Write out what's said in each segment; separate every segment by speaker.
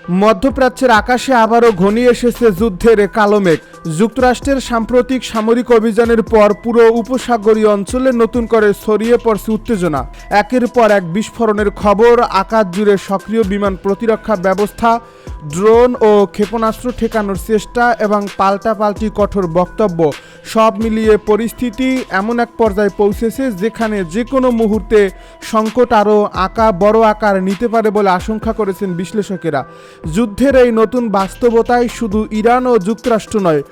Speaker 1: মধ্যপ্রাচ্যের আকাশে আবারও ঘনিয়ে এসেছে যুদ্ধের কালো মেঘ। যুক্তরাষ্ট্রের সাম্প্রতিক সামরিক অভিযানের পর পুরো উপসাগরীয় অঞ্চলে নতুন করে ছড়িয়ে পড়ছে উত্তেজনা। একের পর এক বিস্ফোরণের খবর, আকাশ জুড়ে সক্রিয় বিমান প্রতিরক্ষা ব্যবস্থা, ড্রোন ও ক্ষেপণাস্ত্র ঠেকানোর চেষ্টা এবং পাল্টাপাল্টি কঠোর বক্তব্য, সব মিলিয়ে পরিস্থিতি এমন এক পর্যায়ে পৌঁছেছে যেখানে যে কোনো মুহূর্তে সংকট আরও বড় আকার নিতে পারে বলে আশঙ্কা করেছেন বিশ্লেষকেরা। যুদ্ধের এই নতুন বাস্তবতায় শুধু ইরান ও যুক্তরাষ্ট্র নয়,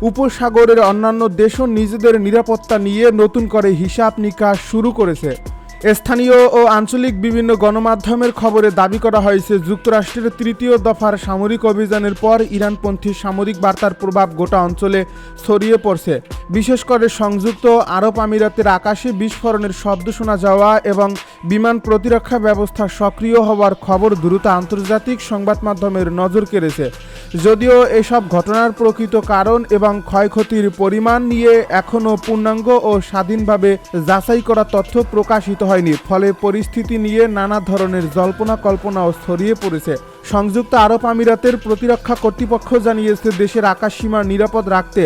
Speaker 1: উপসাগরের অন্যান্য দেশও নিজেদের নিরাপত্তা নিয়ে নতুন করে হিসাব নিকাশ শুরু করেছে। স্থানীয় ও আঞ্চলিক বিভিন্ন গণমাধ্যমের খবরে দাবি করা হয়েছে, যুক্তরাষ্ট্রের তৃতীয় দফার সামরিক অভিযানের পর ইরানপন্থী সামরিক বার্তার প্রভাব গোটা অঞ্চলে ছড়িয়ে পড়ছে। বিশেষ করে সংযুক্ত আরব আমিরাতের আকাশে বিস্ফোরণের শব্দ শোনা যাওয়া এবং বিমান প্রতিরক্ষা ব্যবস্থা সক্রিয় হওয়ার খবর দ্রুত আন্তর্জাতিক সংবাদ মাধ্যমের নজর কেড়েছে। যদিও এসব ঘটনার প্রকৃত কারণ এবং ক্ষয়ক্ষতির পরিমাণ নিয়ে এখনও পূর্ণাঙ্গ ও স্বাধীনভাবে যাচাই করা তথ্য প্রকাশিত হয়নি, ফলে পরিস্থিতি নিয়ে নানা ধরনের জল্পনা কল্পনাও ছড়িয়ে পড়েছে। সংযুক্ত আরব আমিরাতের প্রতিরক্ষা কর্তৃপক্ষ জানিয়েছে, দেশের আকাশসীমা নিরাপদ রাখতে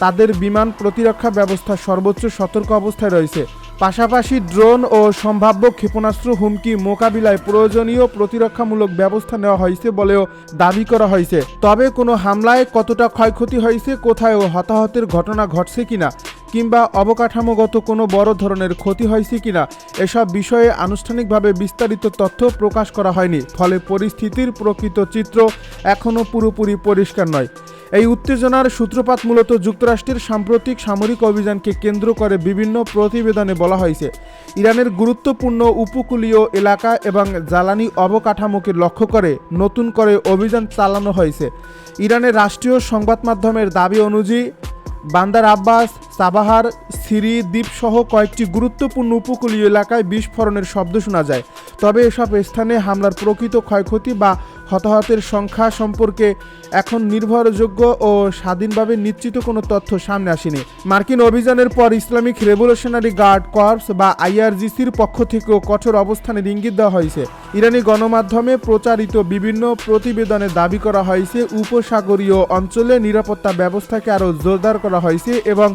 Speaker 1: তাদের বিমান প্রতিরক্ষা ব্যবস্থা সর্বোচ্চ সতর্ক অবস্থায় রয়েছে। পাশাপাশি ড্রোন ও সম্ভাব্য ক্ষেপণাস্ত্র হুমকি মোকাবিলায় প্রয়োজনীয় প্রতিরক্ষামূলক ব্যবস্থা নেওয়া হয়েছে বলেও দাবি করা হয়েছে। তবে কোনো হামলায় কতটা ক্ষয়ক্ষতি হয়েছে, কোথায় হতাহতের ঘটনা ঘটছে কিনা কিংবা অবকাঠামোগত কোনো বড় ধরনের ক্ষতি হয়েছে কিনা এসব বিষয়ে আনুষ্ঠানিকভাবে বিস্তারিত তথ্য প্রকাশ করা হয়নি, ফলে পরিস্থিতির প্রকৃত চিত্র এখনও পুরোপুরি পরিষ্কার নয়। এই উত্তেজনার সূত্রপাত মূলত যুক্তরাষ্ট্রের সাম্প্রতিক সামরিক অভিযানকে কেন্দ্র করে বিভিন্ন প্রতিবেদনে বলা হয়েছে। ইরানের গুরুত্বপূর্ণ উপকূলীয় এলাকা এবং জ্বালানি অবকাঠামোকে লক্ষ্য করে নতুন করে অভিযান চালানো হয়েছে। ইরানের রাষ্ট্রীয় সংবাদ মাধ্যমের দাবি অনুযায়ী বান্দার আব্বাস, সাবাহার, সিরি দ্বীপসহ কয়েকটি গুরুত্বপূর্ণ উপকূলীয় এলাকায় বিস্ফোরণের শব্দ শোনা যায়। তবে এসব স্থানে হামলার প্রকৃত ক্ষয়ক্ষতি বা হতাহতের সংখ্যা সম্পর্কে এখন নির্ভরযোগ্য ও স্বাধীনভাবে নিশ্চিত কোনো তথ্য সামনে আসেনি। মার্কিন অভিযানের পর ইসলামিক রেভলিউশনারি গার্ড কর্পস বা আইআরজিসির পক্ষ থেকেও কঠোর অবস্থানের ইঙ্গিত দেওয়া হয়েছে। ইরানি গণমাধ্যমে প্রচারিত বিভিন্ন প্রতিবেদনে দাবি করা হয়েছে, উপসাগরীয় অঞ্চলে নিরাপত্তা ব্যবস্থাকে আরও জোরদার করা হয়েছে এবং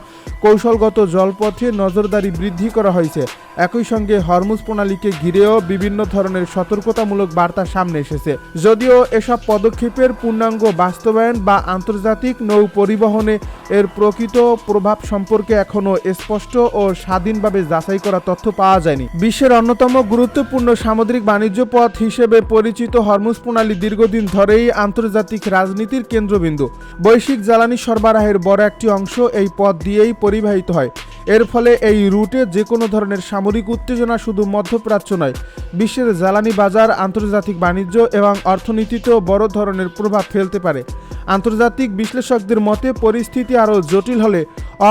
Speaker 1: কৌশলগত জলপথে নজরদারি বৃদ্ধি করা হয়েছে। একই সঙ্গে হরমুজ প্রণালীকে ঘিরেও বিভিন্ন ধরনের সতর্কতামূলক বার্তা সামনে এসেছে। যদিও এসব পদক্ষেপের পূর্ণাঙ্গ বাস্তবায়ন বা আন্তর্জাতিক নৌ পরিবহনে এর প্রকৃত প্রভাব সম্পর্কে এখনও স্পষ্ট ও স্বাধীনভাবে যাচাই করা তথ্য পাওয়া যায়নি। বিশ্বের অন্যতম গুরুত্বপূর্ণ সামুদ্রিক বাণিজ্য পথ হিসেবে পরিচিত হরমুজ প্রণালী দীর্ঘদিন ধরেই আন্তর্জাতিক রাজনীতির কেন্দ্রবিন্দু। বৈশ্বিক জ্বালানি সরবরাহের বড় একটি অংশ এই পথ দিয়েই পরিবাহিত হয়। এর ফলে এই রুটে যে কোনো ধরনের সামরিক উত্তেজনা শুধু মধ্যপ্রাচ্য নয়, বিশ্বের জ্বালানি বাজার, আন্তর্জাতিক বাণিজ্য এবং অর্থনীতিতেও বড় ধরনের প্রভাব ফেলতে পারে। আন্তর্জাতিক বিশ্লেষকদের মতে, পরিস্থিতি আরও জটিল হলে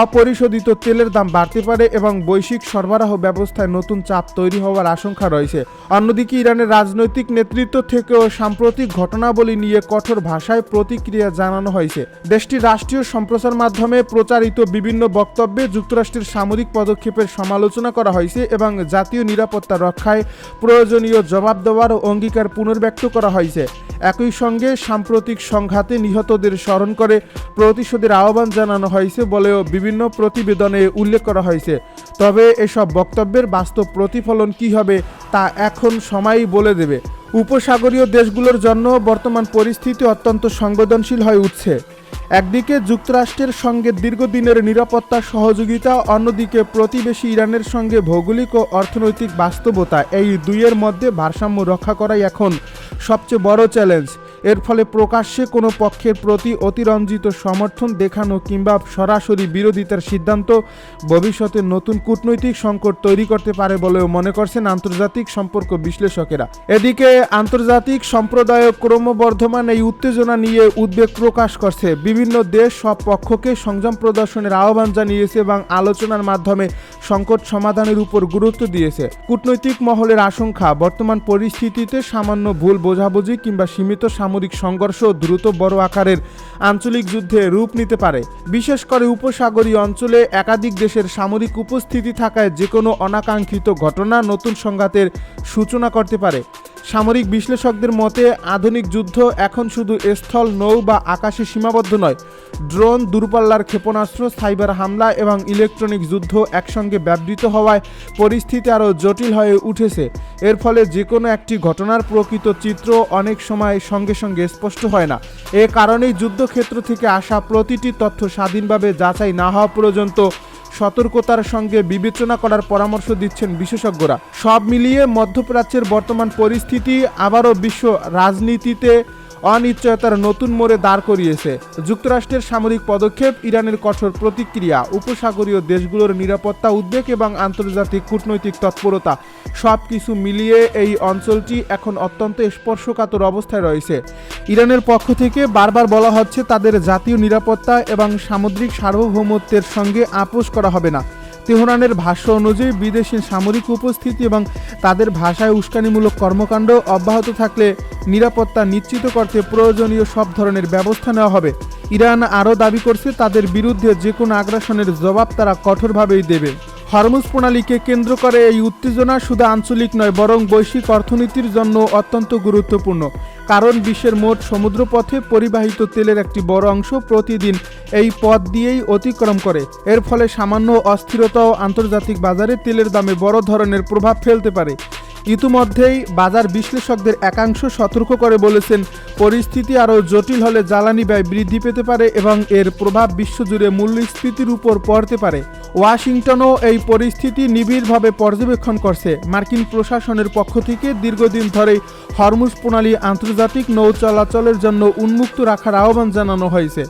Speaker 1: অপরিশোধিত তেলের দাম বাড়তে পারে এবং বৈশ্বিক সরবরাহ ব্যবস্থায় নতুন চাপ তৈরি হওয়ার আশঙ্কা রয়েছে। অন্যদিকে ইরানের রাজনৈতিক নেতৃত্ব থেকেও সাম্প্রতিক ঘটনাবলী নিয়ে কঠোর ভাষায় প্রতিক্রিয়া জানানো হয়েছে। দেশটির রাষ্ট্রীয় সম্প্রচার মাধ্যমে প্রচারিত বিভিন্ন বক্তব্যে যুক্তরাষ্ট্রের সামরিক পদক্ষেপের সমালোচনা করা হয়েছে এবং জাতীয় নিরাপত্তা রক্ষায় প্রয়োজনীয় জবাব দেওয়ার অঙ্গীকার পুনর্ব্যক্ত করা হয়েছে। একই সঙ্গে সাম্প্রতিক সংঘাতে নিহতদের স্মরণ করে প্রতিশোধের আহ্বান জানানো হয়েছে বলেও বিভিন্ন প্রতিবেদনে উল্লেখ করা হয়েছে। তবে এসব বক্তব্যের বাস্তব প্রতিফলন কী হবে তা এখন সময়ই বলে দেবে। উপসাগরীয় দেশগুলোর জন্য বর্তমান পরিস্থিতি অত্যন্ত সংবেদনশীল হয়ে উঠছে। একদিকে যুক্তরাষ্ট্রের সঙ্গে দীর্ঘদিনের নিরাপত্তা সহযোগিতা, অন্যদিকে প্রতিবেশী ইরানের সঙ্গে ভৌগোলিক ও অর্থনৈতিক বাস্তবতা, এই দুইয়ের মধ্যে ভারসাম্য রক্ষা করাই এখন সবচেয়ে বড় চ্যালেঞ্জ। এর ফলে প্রকাশ্যে কোনো পক্ষের প্রতি অতিরঞ্জিত সমর্থন দেখানো কিংবা সরাসরি বিরোধিতার সিদ্ধান্ত ভবিষ্যতে নতুন কূটনৈতিক সংকট তৈরি করতে পারে বলেও মনে করছেন আন্তর্জাতিক সম্পর্ক বিশ্লেষকেরা। এদিকে আন্তর্জাতিক সম্প্রদায় ক্রমবর্ধমান এই উত্তেজনা নিয়ে উদ্বেগ প্রকাশ করছে। বিভিন্ন দেশ সব পক্ষকে সংযম প্রদর্শনের আহ্বান জানিয়েছে এবং আলোচনার মাধ্যমে সংকট সমাধানের উপর গুরুত্ব দিয়েছে। কূটনৈতিক মহলের আশঙ্কা, বর্তমান পরিস্থিতিতে সামান্য ভুল বোঝাবুঝি কিংবা সীমিত সামরিক সংঘর্ষ দ্রুত বড় আকারের আঞ্চলিক যুদ্ধে রূপ নিতে পারে। বিশেষ করে উপসাগরীয় অঞ্চলে একাধিক দেশের সামরিক উপস্থিতি থাকায় যে কোনো অনাকাঙ্ক্ষিত ঘটনা নতুন সংঘাতের সূচনা করতে পারে। সামরিক বিশ্লেষকদের মতে আধুনিক যুদ্ধ এখন শুধু স্থল, নৌ বা আকাশে সীমাবদ্ধ নয়। ড্রোন, দূরপাল্লার ক্ষেপণাস্ত্র, সাইবার হামলা এবং ইলেকট্রনিক যুদ্ধ একসঙ্গে ব্যবহৃত হওয়ায় পরিস্থিতি আরও জটিল হয়ে উঠেছে। এর ফলে যে কোনো একটি ঘটনার প্রকৃত চিত্র অনেক সময় সঙ্গে সঙ্গে স্পষ্ট হয় না। এ কারণেই যুদ্ধক্ষেত্র থেকে আসা প্রতিটি তথ্য স্বাধীনভাবে যাচাই না হওয়া পর্যন্ত সতর্কতার সঙ্গে বিবেচনা করার পরামর্শ দিচ্ছেন বিশেষজ্ঞরা। সব মিলিয়ে মধ্যপ্রাচ্যের বর্তমান পরিস্থিতি আবারও বিশ্ব রাজনীতিতে অনিশ্চয়তার নতুন মোড়ে দাঁড় করিয়েছে। যুক্তরাষ্ট্রের সামরিক পদক্ষেপ, ইরানের কঠোর প্রতিক্রিয়া, উপসাগরীয় দেশগুলোর নিরাপত্তা উদ্বেগ এবং আন্তর্জাতিক কূটনৈতিক তৎপরতা সব কিছু মিলিয়ে এই অঞ্চলটি এখন অত্যন্ত স্পর্শকাতর অবস্থায় রয়েছে। ইরানের পক্ষ থেকে বারবার বলা হচ্ছে তাদের জাতীয় নিরাপত্তা এবং সামুদ্রিক সার্বভৌমত্বের সঙ্গে আপোষ করা হবে না। তেহরানের ভাষ্য অনুযায়ী বিদেশি সামরিক উপস্থিতি এবং তাদের ভাষায় উস্কানিমূলক কর্মকাণ্ড অব্যাহত থাকলে নিরাপত্তা নিশ্চিত করতে প্রয়োজনীয় সব ধরনের ব্যবস্থা নেওয়া হবে। ইরান আরও দাবি করছে তাদের বিরুদ্ধে যে কোনো আগ্রাসনের জবাব তারা কঠোরভাবেই দেবে। হরমুজ প্রণালীকে কেন্দ্র করে এই উত্তেজনা শুধু আঞ্চলিক নয় বরং বৈশ্বিক অর্থনীতির জন্য অত্যন্ত গুরুত্বপূর্ণ। কারণ বিশ্বের মোট সমুদ্রপথে পরিবাহিত তেলের একটি বড় অংশ প্রতিদিন এই পথ দিয়েই অতিক্রম করে। এর ফলে সামান্য অস্থিরতাও আন্তর্জাতিক বাজারে তেলের দামে বড় ধরনের প্রভাব ফেলতে পারে। ইতিমধ্যেই বাজার বিশ্লেষকদের একাংশ সতর্ক করে বলেছেন, পরিস্থিতি আরও জটিল হলে জ্বালানি ব্যয় বৃদ্ধি পেতে পারে এবং এর প্রভাব বিশ্বজুড়ে মূল্যস্ফীতির উপর পড়তে পারে। ওয়াশিংটনও এই পরিস্থিতি নিবিড়ভাবে পর্যবেক্ষণ করছে। মার্কিন প্রশাসনের পক্ষ থেকে দীর্ঘদিন ধরেই হরমুজ প্রণালী আন্তর্জাতিক নৌ চলাচলের জন্য উন্মুক্ত রাখার আহ্বান জানানো হয়েছে।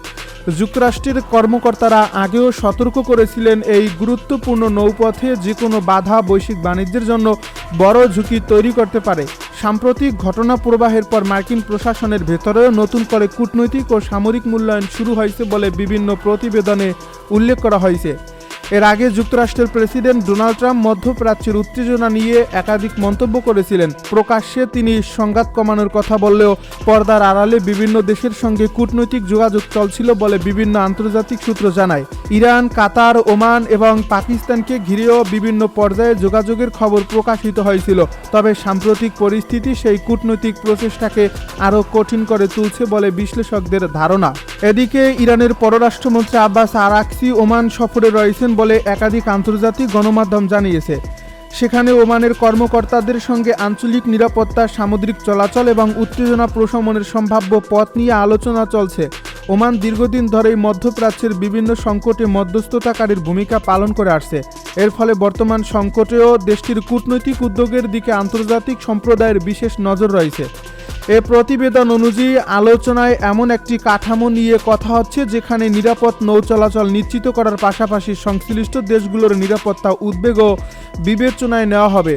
Speaker 1: যুক্তরাষ্ট্রের কর্মকর্তারা আগেও সতর্ক করেছিলেন এই গুরুত্বপূর্ণ নৌপথে যে কোনো বাধা বৈশ্বিক বাণিজ্যের জন্য বড় ঝুঁকি তৈরি করতে পারে। সাম্প্রতিক ঘটনা প্রবাহের পর মার্কিন প্রশাসনের ভেতরেও নতুন করে কূটনৈতিক ও সামরিক মূল্যায়ন শুরু হয়েছে বলে বিভিন্ন প্রতিবেদনে উল্লেখ করা হয়েছে। এর আগে যুক্তরাষ্ট্রের প্রেসিডেন্ট ডোনাল্ড ট্রাম্প মধ্যপ্রাচ্যের উত্তেজনা নিয়ে একাধিক মন্তব্য করেছিলেন। প্রকাশ্যে তিনি সংঘাত কমানোর কথা বললেও পর্দার আড়ালে বিভিন্ন দেশের সঙ্গে কূটনৈতিক যোগাযোগ চলছিল বলে বিভিন্ন আন্তর্জাতিক সূত্র জানায়। ইরান, কাতার, ওমান এবং পাকিস্তানকে ঘিরেও বিভিন্ন পর্যায়ে যোগাযোগের খবর প্রকাশিত হয়েছিল। তবে সাম্প্রতিক পরিস্থিতি সেই কূটনৈতিক প্রচেষ্টাকে আরও কঠিন করে তুলছে বলে বিশ্লেষকদের ধারণা। এদিকে ইরানের পররাষ্ট্রমন্ত্রী আব্বাস আরাকচি ওমান সফরে রয়েছেন বলে একাধিক আন্তর্জাতিক গণমাধ্যম জানিয়েছে। সেখানে ওমানের কর্মকর্তাদের সঙ্গে আঞ্চলিক নিরাপত্তা, সামুদ্রিক চলাচল এবং উত্তেজনা প্রশমনের সম্ভাব্য পথ নিয়ে আলোচনা চলছে। ওমান দীর্ঘদিন ধরেই মধ্যপ্রাচ্যের বিভিন্ন সংকটে মধ্যস্থতাকারীর ভূমিকা পালন করে আসছে। এর ফলে বর্তমান সংকটেও দেশটির কূটনৈতিক উদ্যোগের দিকে আন্তর্জাতিক সম্প্রদায়ের বিশেষ নজর রয়েছে। এ প্রতিবেদন অনুযায়ী আলোচনায় এমন একটি কাঠামো নিয়ে কথা হচ্ছে যেখানে নিরাপদ নৌ চলাচল নিশ্চিত করার পাশাপাশি সংশ্লিষ্ট দেশগুলোর নিরাপত্তা উদ্বেগও বিবেচনায় নেওয়া হবে।